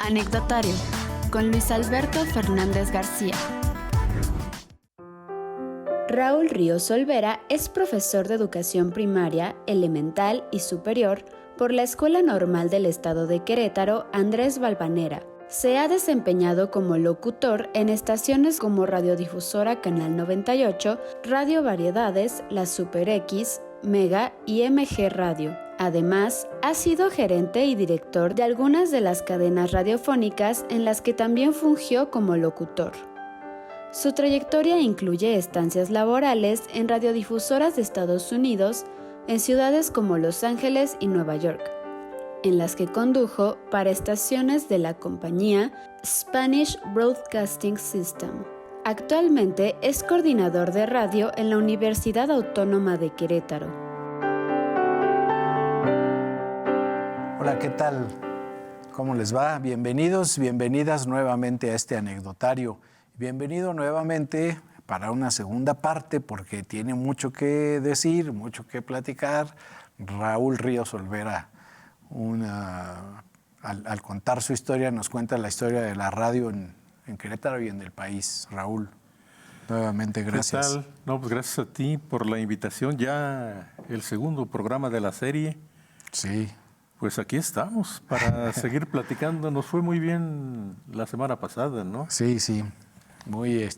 Anecdotario, con Luis Alberto Fernández García. Raúl Ríos Olvera es profesor de educación primaria, elemental y superior por la Escuela Normal del Estado de Querétaro, Andrés Valvanera. Se ha desempeñado como locutor en estaciones como Radiodifusora Canal 98, Radio Variedades, La Super X, Mega y MG Radio. Además, ha sido gerente y director de algunas de las cadenas radiofónicas en las que también fungió como locutor. Su trayectoria incluye estancias laborales en radiodifusoras de Estados Unidos, en ciudades como Los Ángeles y Nueva York, en las que condujo para estaciones de la compañía Spanish Broadcasting System. Actualmente es coordinador de radio en la Universidad Autónoma de Querétaro. Hola, ¿qué tal? ¿Cómo les va? Bienvenidos, bienvenidas nuevamente a este anecdotario. Bienvenido nuevamente para una segunda parte porque tiene mucho que decir, mucho que platicar. Raúl Ríos Olvera, al contar su historia, nos cuenta la historia de la radio en Querétaro y en el país. Raúl, nuevamente gracias. ¿Qué tal? No, pues gracias a ti por la invitación. Ya el segundo programa de la serie. Sí. Pues aquí estamos para seguir platicando. Nos fue muy bien la semana pasada, ¿no? Sí, sí. Muy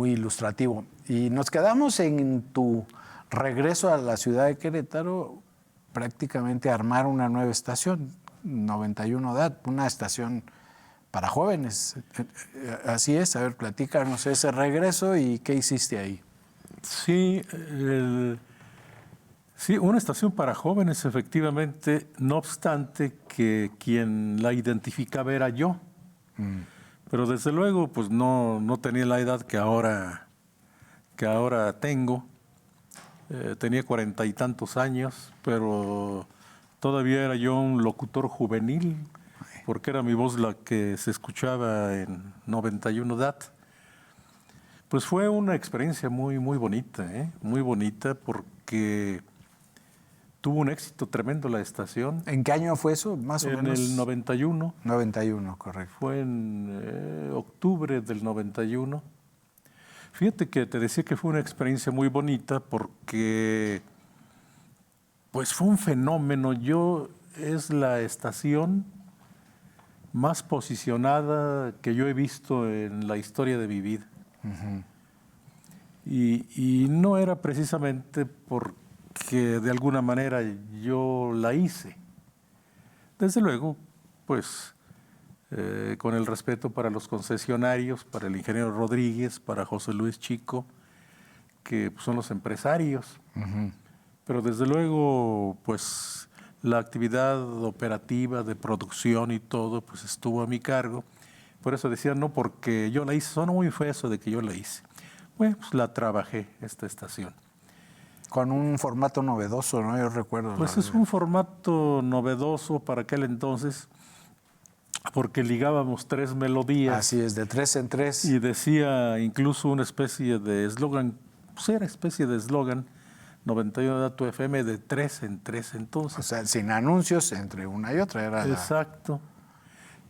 ilustrativo. Y nos quedamos en tu regreso a la ciudad de Querétaro, prácticamente a armar una nueva estación, 91 DAT, una estación para jóvenes. Así es. A ver, platícanos ese regreso y qué hiciste ahí. Sí, sí, una estación para jóvenes, efectivamente, no obstante que quien la identificaba era yo. Pero desde luego, pues no tenía la edad que ahora tengo. Tenía 40 y tantos años, pero todavía era yo un locutor juvenil, porque era mi voz la que se escuchaba en 91 DAT. Pues fue una experiencia muy, muy bonita, muy bonita, porque tuvo un éxito tremendo la estación. ¿En qué año fue eso, más o menos? En el 91. 91, correcto. Fue en octubre del 91. Fíjate que te decía que fue una experiencia muy bonita porque pues fue un fenómeno. Es la estación más posicionada que yo he visto en la historia de mi vida. Uh-huh. Y no era precisamente porque de alguna manera yo la hice. Desde luego, pues con el respeto para los concesionarios, para el ingeniero Rodríguez, para José Luis Chico, que son los empresarios. Uh-huh. Pero desde luego, pues la actividad operativa de producción y todo, pues estuvo a mi cargo. Por eso decía, no porque yo la hice, sonó muy feo eso de que yo la hice. Bueno, pues la trabajé, esta estación. Con un formato novedoso, ¿no? Yo recuerdo. Pues es un formato novedoso para aquel entonces, porque ligábamos 3 melodías. Así es, de 3 en 3. Y decía incluso una especie de eslogan, pues era especie de eslogan, 91 DAT FM de 3 en 3 entonces. O sea, sin anuncios entre una y otra. Era exacto.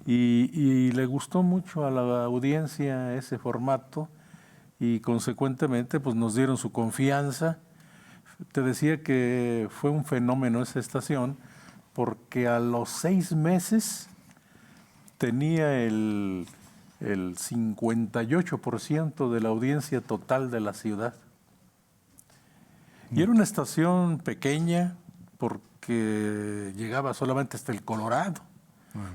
Y le gustó mucho a la audiencia ese formato y consecuentemente pues nos dieron su confianza. Te decía que fue un fenómeno esa estación porque a los 6 meses tenía el 58% de la audiencia total de la ciudad. Y era una estación pequeña porque llegaba solamente hasta el Colorado.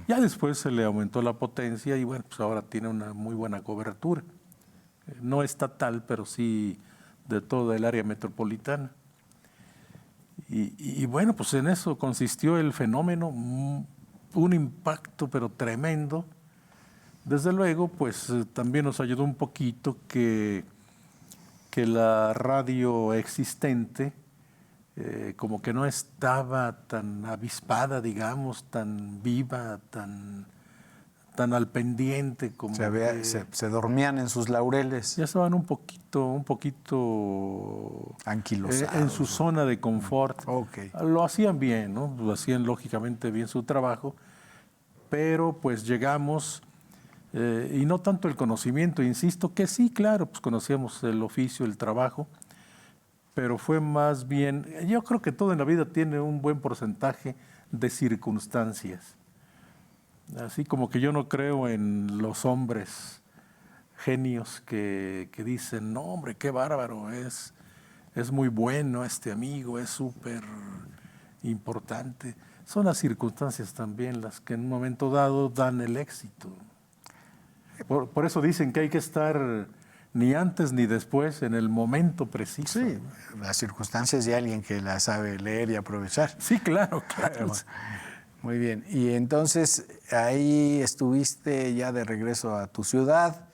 Ya después se le aumentó la potencia y bueno, pues ahora tiene una muy buena cobertura. No estatal, pero sí de toda el área metropolitana. Y bueno, pues en eso consistió el fenómeno, un impacto pero tremendo. Desde luego, pues también nos ayudó un poquito que la radio existente como que no estaba tan avispada, digamos, tan viva, tan al pendiente como se dormían en sus laureles. Ya estaban un poquito anquilosados, en su zona de confort. Okay. Lo hacían bien, ¿no? Lo hacían lógicamente bien su trabajo, pero pues llegamos, y no tanto el conocimiento, insisto, que sí, claro, pues conocíamos el oficio, el trabajo, pero fue más bien, yo creo que todo en la vida tiene un buen porcentaje de circunstancias. Así como que yo no creo en los hombres genios que dicen, no hombre, qué bárbaro, es muy bueno este amigo, es súper importante. Son las circunstancias también las que en un momento dado dan el éxito. Por eso dicen que hay que estar ni antes ni después, en el momento preciso. Sí, las circunstancias de alguien que las sabe leer y aprovechar. Sí, claro, claro. Muy bien. Y entonces ahí estuviste ya de regreso a tu ciudad,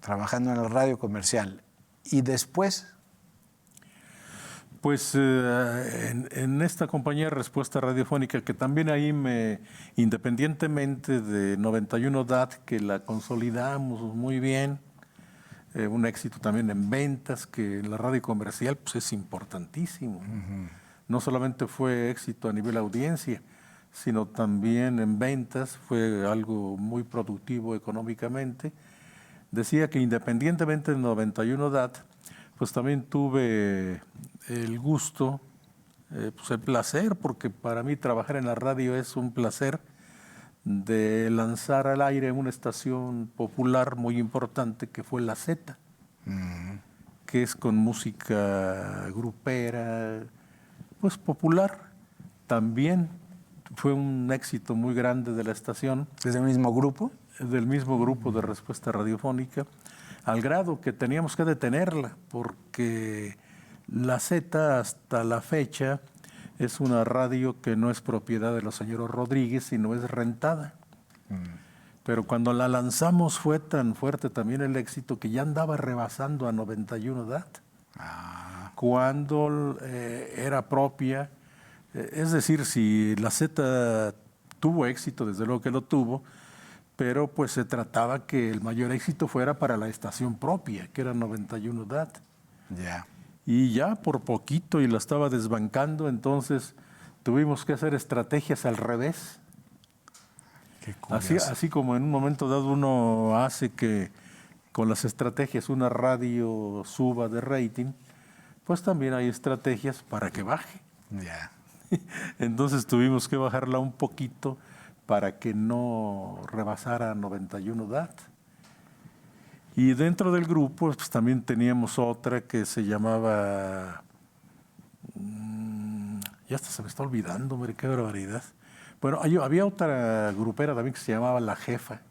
trabajando en la radio comercial. ¿Y después? Pues en esta compañía de Respuesta Radiofónica, que también ahí independientemente de 91 DAT, que la consolidamos muy bien, un éxito también en ventas, que la radio comercial pues es importantísimo. No solamente fue éxito a nivel audiencia, sino también en ventas, fue algo muy productivo económicamente. Decía que independientemente de 91 DAT, pues también tuve el gusto, pues el placer, porque para mí trabajar en la radio es un placer, de lanzar al aire una estación popular muy importante que fue La Z, que es con música grupera, pues popular. También fue un éxito muy grande de la estación. ¿Es del mismo grupo? Del mismo grupo de Respuesta Radiofónica, al grado que teníamos que detenerla, porque La Z hasta la fecha es una radio que no es propiedad de los señores Rodríguez, sino es rentada. Pero cuando la lanzamos fue tan fuerte también el éxito que ya andaba rebasando a 91 DAT. Cuando era propia, es decir, si La Z tuvo éxito, desde luego que lo tuvo, pero pues se trataba que el mayor éxito fuera para la estación propia, que era 91 DAT. Ya. Y ya por poquito y la estaba desbancando, entonces tuvimos que hacer estrategias al revés. Qué curioso. Así como en un momento dado uno hace que con las estrategias una radio suba de rating, pues también hay estrategias para que baje. Ya. Entonces tuvimos que bajarla un poquito para que no rebasara 91 DAT. Y dentro del grupo pues también teníamos otra que se llamaba, ya hasta se me está olvidando, hombre, qué barbaridad. Bueno, había otra grupera también que se llamaba La Jefa,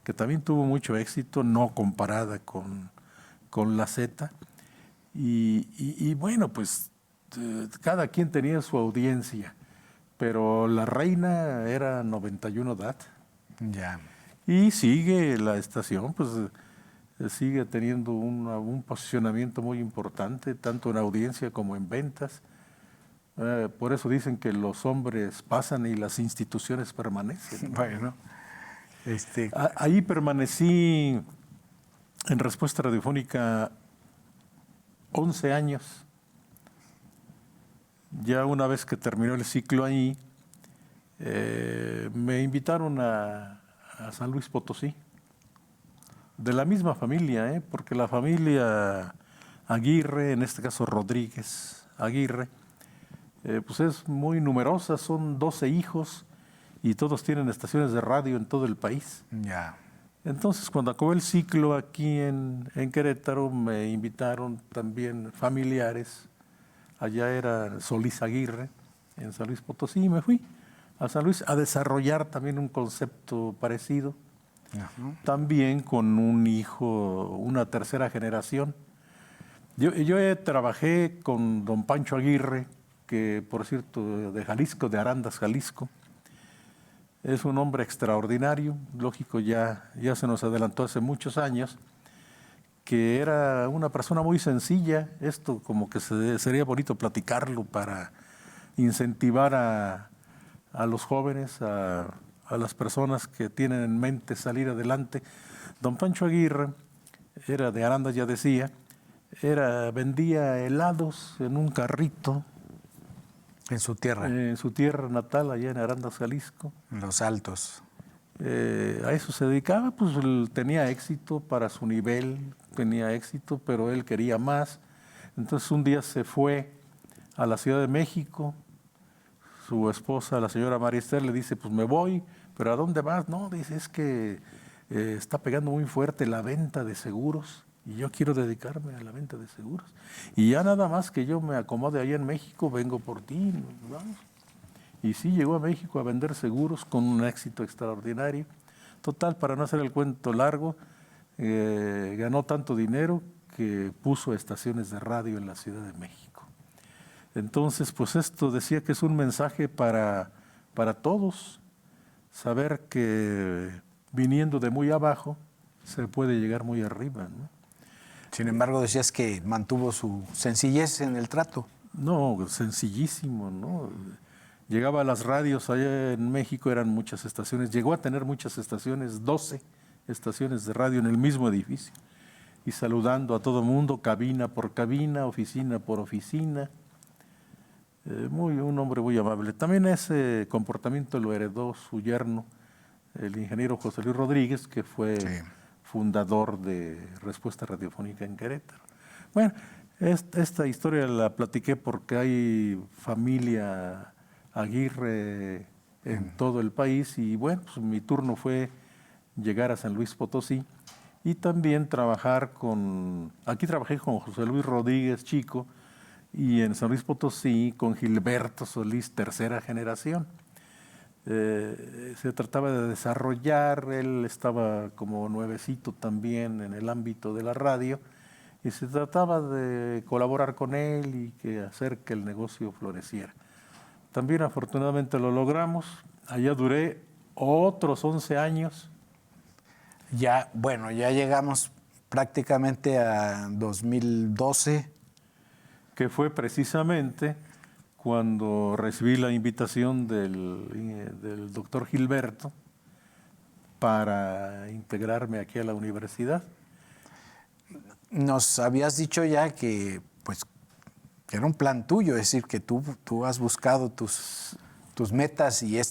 que también tuvo mucho éxito, no comparada con La Z. Y bueno, pues cada quien tenía su audiencia, pero la reina era 91 DAT. Ya. Y sigue la estación, pues sigue teniendo un posicionamiento muy importante, tanto en audiencia como en ventas. Por eso dicen que los hombres pasan y las instituciones permanecen. Bueno. Ahí permanecí en Respuesta Radiofónica 11 años. Ya una vez que terminó el ciclo ahí, me invitaron a San Luis Potosí, de la misma familia, porque la familia Aguirre, en este caso Rodríguez Aguirre, pues es muy numerosa, son 12 hijos y todos tienen estaciones de radio en todo el país. Ya. Entonces, cuando acabó el ciclo aquí en Querétaro, me invitaron también familiares. Allá era Solís Aguirre, en San Luis Potosí, y me fui a San Luis a desarrollar también un concepto parecido, también con un hijo, una tercera generación. Yo trabajé con don Pancho Aguirre, que por cierto de Jalisco, de Arandas, Jalisco. Es un hombre extraordinario, lógico, ya se nos adelantó hace muchos años, que era una persona muy sencilla. Esto como que sería bonito platicarlo para incentivar a los jóvenes, a las personas que tienen en mente salir adelante. Don Pancho Aguirre era de Arandas, ya decía, vendía helados en un carrito En su tierra, en su tierra natal, allá en Arandas, Jalisco. en los Altos. A eso se dedicaba, pues él tenía éxito para su nivel, tenía éxito, pero él quería más. Entonces un día se fue a la Ciudad de México, su esposa, la señora María Esther, le dice, pues me voy, pero ¿a dónde vas? No, dice, es que está pegando muy fuerte la venta de seguros y yo quiero dedicarme a la venta de seguros. Y ya nada más que yo me acomode allá en México, vengo por ti, vamos. Y sí, llegó a México a vender seguros con un éxito extraordinario. Total, para no hacer el cuento largo, ganó tanto dinero que puso estaciones de radio en la Ciudad de México. Entonces, pues esto decía que es un mensaje para todos, saber que viniendo de muy abajo se puede llegar muy arriba, ¿no? Sin embargo, decías que mantuvo su sencillez en el trato. No, sencillísimo, ¿no? Llegaba a las radios allá en México, eran muchas estaciones, llegó a tener muchas estaciones, 12 estaciones de radio en el mismo edificio, y saludando a todo mundo, cabina por cabina, oficina por oficina. Un hombre muy amable. También ese comportamiento lo heredó su yerno, el ingeniero José Luis Rodríguez, que fue fundador de Respuesta Radiofónica en Querétaro. Bueno, esta historia la platiqué porque hay familia Aguirre en todo el país y bueno, pues mi turno fue llegar a San Luis Potosí y también aquí trabajé con José Luis Rodríguez Chico y en San Luis Potosí con Gilberto Solís, tercera generación. Se trataba de desarrollar, él estaba como nuevecito también en el ámbito de la radio y se trataba de colaborar con él y hacer que el negocio floreciera. También afortunadamente lo logramos, allá duré otros 11 años. Ya, bueno, ya llegamos prácticamente a 2012. Que fue precisamente cuando recibí la invitación del doctor Gilberto para integrarme aquí a la universidad. Nos habías dicho ya que, pues, que era un plan tuyo, es decir, que tú has buscado tus metas y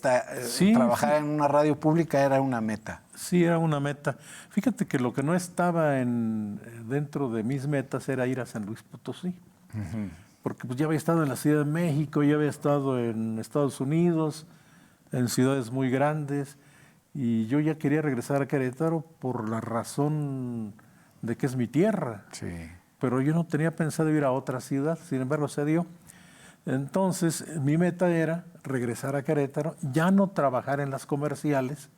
trabajar en una radio pública era una meta. Sí, era una meta. Fíjate que lo que no estaba dentro de mis metas era ir a San Luis Potosí. Uh-huh. Porque pues ya había estado en la Ciudad de México, ya había estado en Estados Unidos, en ciudades muy grandes, y yo ya quería regresar a Querétaro por la razón de que es mi tierra. Sí. Pero yo no tenía pensado ir a otra ciudad, sin embargo se dio. Entonces mi meta era regresar a Querétaro, ya no trabajar en las comerciales,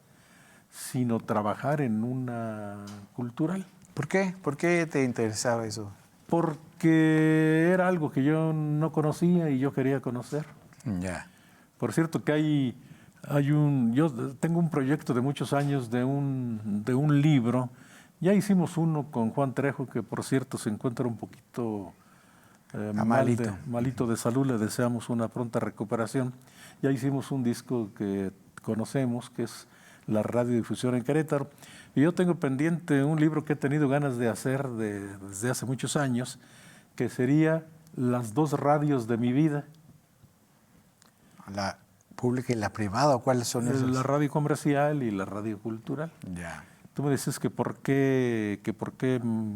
sino trabajar en una cultural. ¿Por qué? ¿Por qué te interesaba eso? Porque era algo que yo no conocía y yo quería conocer. Ya. Por cierto que yo tengo un proyecto de muchos años de un libro. Ya hicimos uno con Juan Trejo, que por cierto se encuentra un poquito malito de salud, le deseamos una pronta recuperación. Ya hicimos un disco que conocemos, que es la radiodifusión en Querétaro. Y yo tengo pendiente un libro que he tenido ganas de hacer desde hace muchos años, que sería Las dos radios de mi vida. ¿La pública y la privada o cuáles son esas? La radio comercial y la radio cultural. Ya. Tú me dices que por qué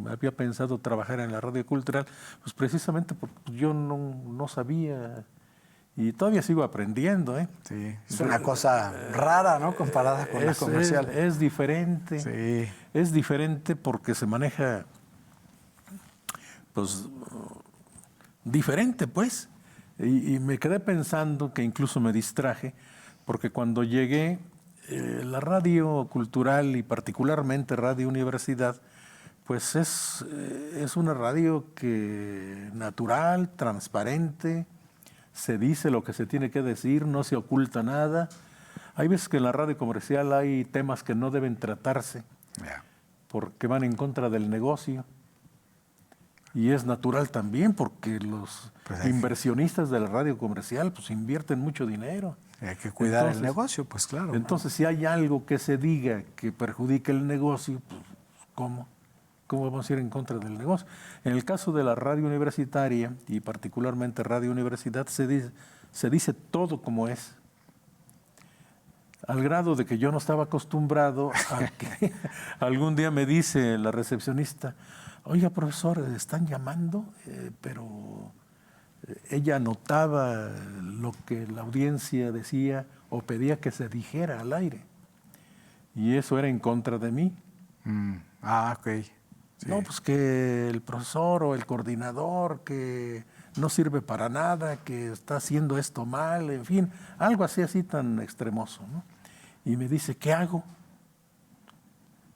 había pensado trabajar en la radio cultural. Pues precisamente porque yo no sabía y todavía sigo aprendiendo. Sí, es una cosa rara, ¿no? Comparada con la comercial. Es diferente. Sí. Es diferente porque se maneja, pues, diferente, pues. Y me quedé pensando que incluso me distraje porque cuando llegué, la radio cultural y particularmente Radio Universidad, pues es una radio que natural, transparente, se dice lo que se tiene que decir, no se oculta nada. Hay veces que en la radio comercial hay temas que no deben tratarse porque van en contra del negocio. Y es natural también porque los inversionistas de la radio comercial pues invierten mucho dinero. Hay que cuidar el negocio, pues claro. Entonces, si hay algo que se diga que perjudique el negocio, pues ¿cómo? ¿Cómo vamos a ir en contra del negocio? En el caso de la radio universitaria, y particularmente Radio Universidad, se se dice todo como es. Al grado de que yo no estaba acostumbrado a que algún día me dice la recepcionista, oiga, profesor, están llamando, pero ella anotaba lo que la audiencia decía o pedía que se dijera al aire. Y eso era en contra de mí. Ok. Sí. No, pues que el profesor o el coordinador que no sirve para nada, que está haciendo esto mal, en fin, algo así tan extremoso, ¿no? Y me dice, ¿qué hago?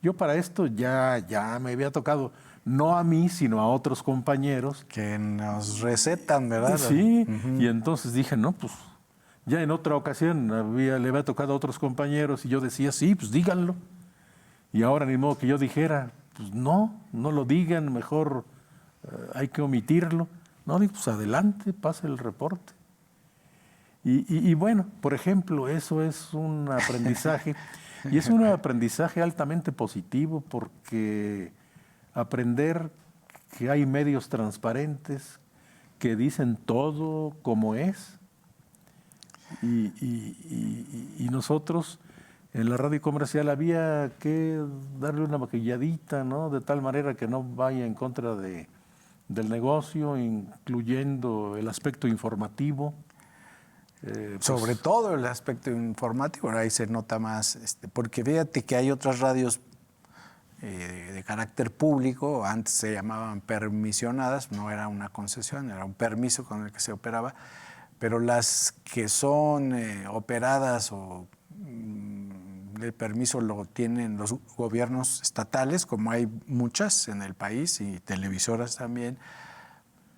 Yo para esto ya me había tocado, no a mí, sino a otros compañeros. Que nos recetan, ¿verdad? Sí, y entonces dije, no, pues ya en otra ocasión le había tocado a otros compañeros y yo decía, sí, pues díganlo. Y ahora ni modo que yo dijera, pues no lo digan, mejor hay que omitirlo. No, digo, pues adelante, pase el reporte. Y bueno, por ejemplo, eso es un aprendizaje, y es un aprendizaje altamente positivo porque aprender que hay medios transparentes que dicen todo como es, y nosotros en la radio comercial había que darle una maquilladita, ¿no? De tal manera que no vaya en contra del negocio, incluyendo el aspecto informativo. Sobre todo el aspecto informativo, ahí se nota más, porque fíjate que hay otras radios de carácter público, antes se llamaban permisionadas, no era una concesión, era un permiso con el que se operaba, pero las que son operadas o el permiso lo tienen los gobiernos estatales, como hay muchas en el país y televisoras también,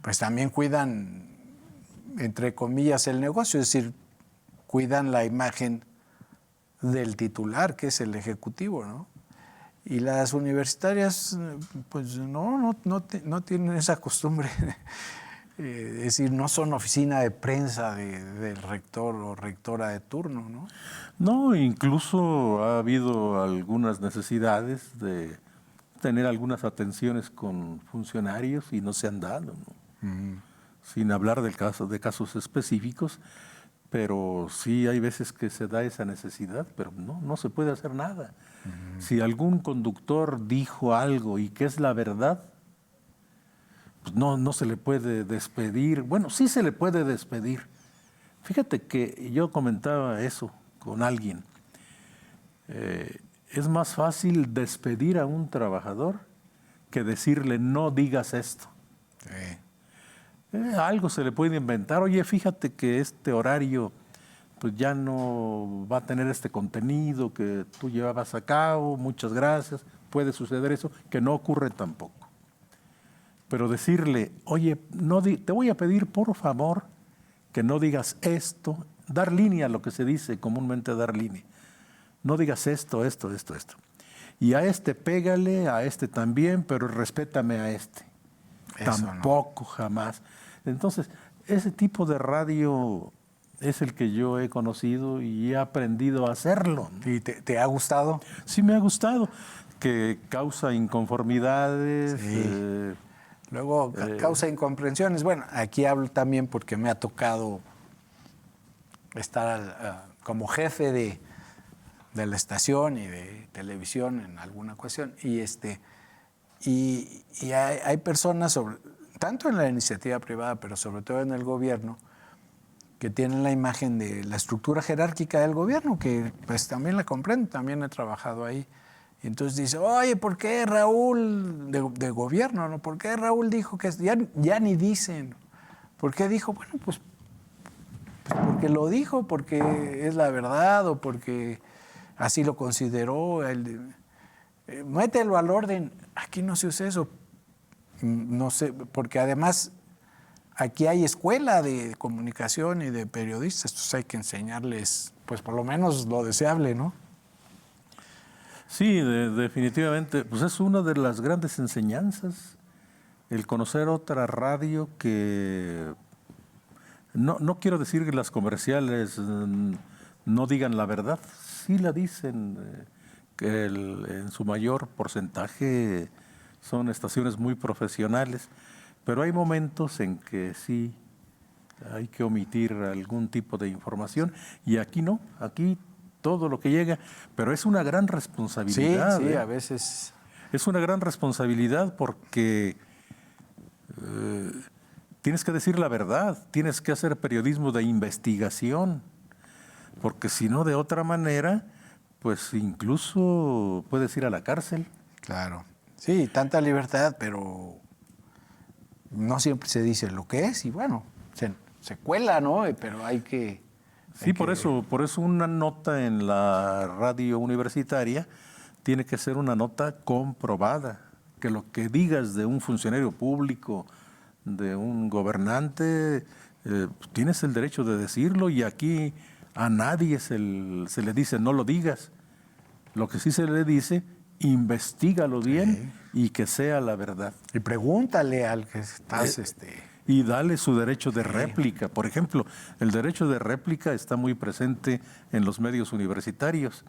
pues también cuidan, entre comillas, el negocio, es decir, cuidan la imagen del titular, que es el ejecutivo, ¿no? Y las universitarias, pues no tienen esa costumbre, es decir, no son oficina de prensa del rector o rectora de turno, ¿no? No, incluso ha habido algunas necesidades de tener algunas atenciones con funcionarios y no se han dado, ¿no? Sin hablar de casos específicos, pero sí hay veces que se da esa necesidad, pero no se puede hacer nada. Si algún conductor dijo algo y que es la verdad, pues no se le puede despedir. Bueno, sí se le puede despedir. Fíjate que yo comentaba eso con alguien. Es más fácil despedir a un trabajador que decirle no digas esto. Sí. Algo se le puede inventar. Oye, fíjate que este horario pues ya no va a tener este contenido que tú llevabas a cabo, muchas gracias. Puede suceder eso, que no ocurre tampoco. Pero decirle, oye, te voy a pedir por favor que no digas esto, dar línea a lo que se dice comúnmente, dar línea. No digas esto. Y a este pégale, a este también, pero respétame a este. Eso tampoco, no. Jamás. Entonces, ese tipo de radio es el que yo he conocido y he aprendido a hacerlo, ¿no? ¿Y te ha gustado? Sí, me ha gustado, que causa inconformidades. Sí. Luego causa incomprensiones. Bueno, aquí hablo también porque me ha tocado estar como jefe de la estación y de televisión en alguna cuestión. Y hay personas, tanto en la iniciativa privada, pero sobre todo en el gobierno, que tienen la imagen de la estructura jerárquica del gobierno, que pues también la comprendo, también he trabajado ahí. Y entonces dice, oye, ¿por qué Raúl, de gobierno, ¿no? ¿Por qué Raúl dijo que ya ni dicen? ¿Por qué dijo? Bueno, pues porque lo dijo, porque es la verdad o porque así lo consideró. Mételo al orden. Aquí no se usa eso. No sé, porque además aquí hay escuela de comunicación y de periodistas, entonces hay que enseñarles, pues por lo menos lo deseable, ¿no? Sí, definitivamente, pues es una de las grandes enseñanzas, el conocer otra radio que, no quiero decir que las comerciales no digan la verdad, sí la dicen, que en su mayor porcentaje son estaciones muy profesionales, pero hay momentos en que sí hay que omitir algún tipo de información y aquí no, aquí todo lo que llega, pero es una gran responsabilidad. Sí, a veces. Es una gran responsabilidad porque tienes que decir la verdad, tienes que hacer periodismo de investigación, porque si no, de otra manera, pues incluso puedes ir a la cárcel. Claro. Sí, tanta libertad, pero no siempre se dice lo que es y bueno, se cuela, ¿no? Pero hay que... Sí, por eso una nota en la radio universitaria tiene que ser una nota comprobada, que lo que digas de un funcionario público, de un gobernante, tienes el derecho de decirlo y aquí a nadie se le dice no lo digas. Lo que sí se le dice, investígalo bien y que sea la verdad. Y pregúntale al que estás... Y dale su derecho de réplica. Por ejemplo, el derecho de réplica está muy presente en los medios universitarios.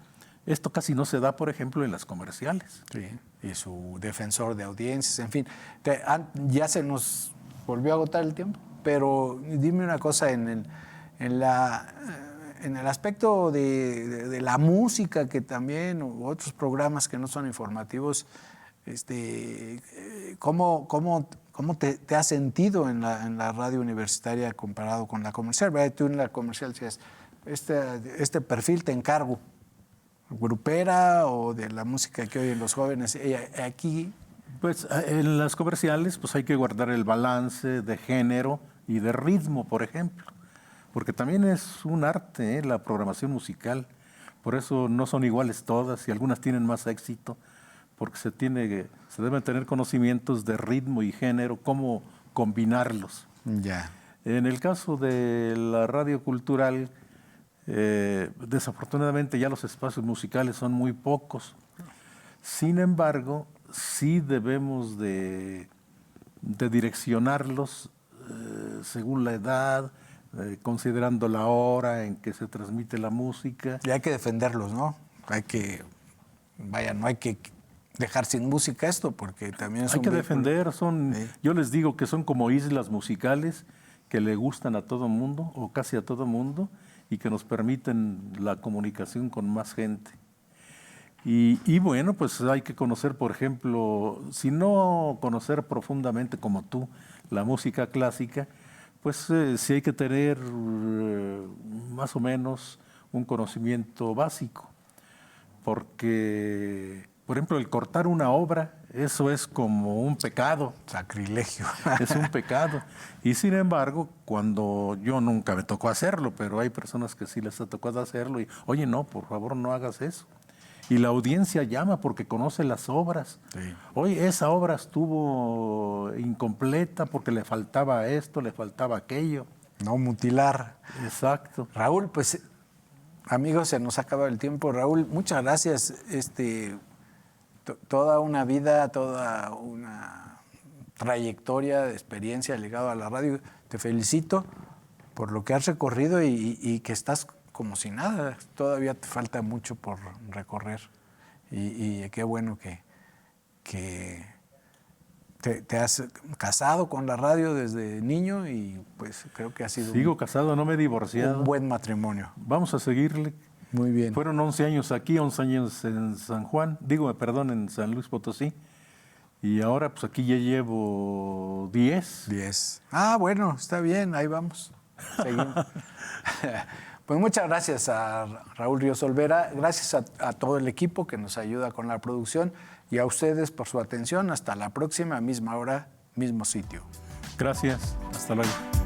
Esto casi no se da, por ejemplo, en las comerciales. Sí, y su defensor de audiencias, en fin. Ya se nos volvió a agotar el tiempo, pero dime una cosa, en el aspecto de la música, que también, o otros programas que no son informativos, ¿cómo te has sentido en la radio universitaria comparado con la comercial? ¿Verdad? Tú en la comercial decías, este perfil te encargo, grupera o de la música que oyen los jóvenes. Aquí... Pues en las comerciales pues hay que guardar el balance de género y de ritmo, por ejemplo, porque también es un arte, la programación musical. Por eso no son iguales todas y algunas tienen más éxito, porque se deben tener conocimientos de ritmo y género, cómo combinarlos. Ya. En el caso de la radio cultural, desafortunadamente ya los espacios musicales son muy pocos. Sin embargo, sí debemos de direccionarlos según la edad, considerando la hora en que se transmite la música. Y hay que defenderlos, ¿no? no hay que dejar sin música esto, porque también es hay que defender, yo les digo que son como islas musicales que le gustan a todo mundo, o casi a todo mundo, y que nos permiten la comunicación con más gente. Y bueno, pues hay que conocer, por ejemplo, si no conocer profundamente como tú la música clásica, pues sí hay que tener más o menos un conocimiento básico, porque, por ejemplo, el cortar una obra, eso es como un pecado. Sacrilegio. Es un pecado. Y sin embargo, cuando yo nunca me tocó hacerlo, pero hay personas que sí les ha tocado hacerlo y, oye, no, por favor, no hagas eso. Y la audiencia llama porque conoce las obras. Sí. Oye, esa obra estuvo incompleta porque le faltaba esto, le faltaba aquello. No mutilar. Exacto. Raúl, pues, amigos, se nos acaba el tiempo. Raúl, muchas gracias. Toda una vida, toda una trayectoria de experiencia ligada a la radio. Te felicito por lo que has recorrido y que estás como si nada. Todavía te falta mucho por recorrer. Y qué bueno que te has casado con la radio desde niño y pues creo que ha sido... Sigo casado, no me he divorciado. Un buen matrimonio. Vamos a seguirle. Muy bien. Fueron 11 años aquí, 11 años en en San Luis Potosí. Y ahora pues aquí ya llevo 10. 10. Ah, bueno, está bien, ahí vamos. Seguimos. Pues muchas gracias a Raúl Ríos Olvera, gracias a todo el equipo que nos ayuda con la producción y a ustedes por su atención. Hasta la próxima, misma hora, mismo sitio. Gracias, hasta luego.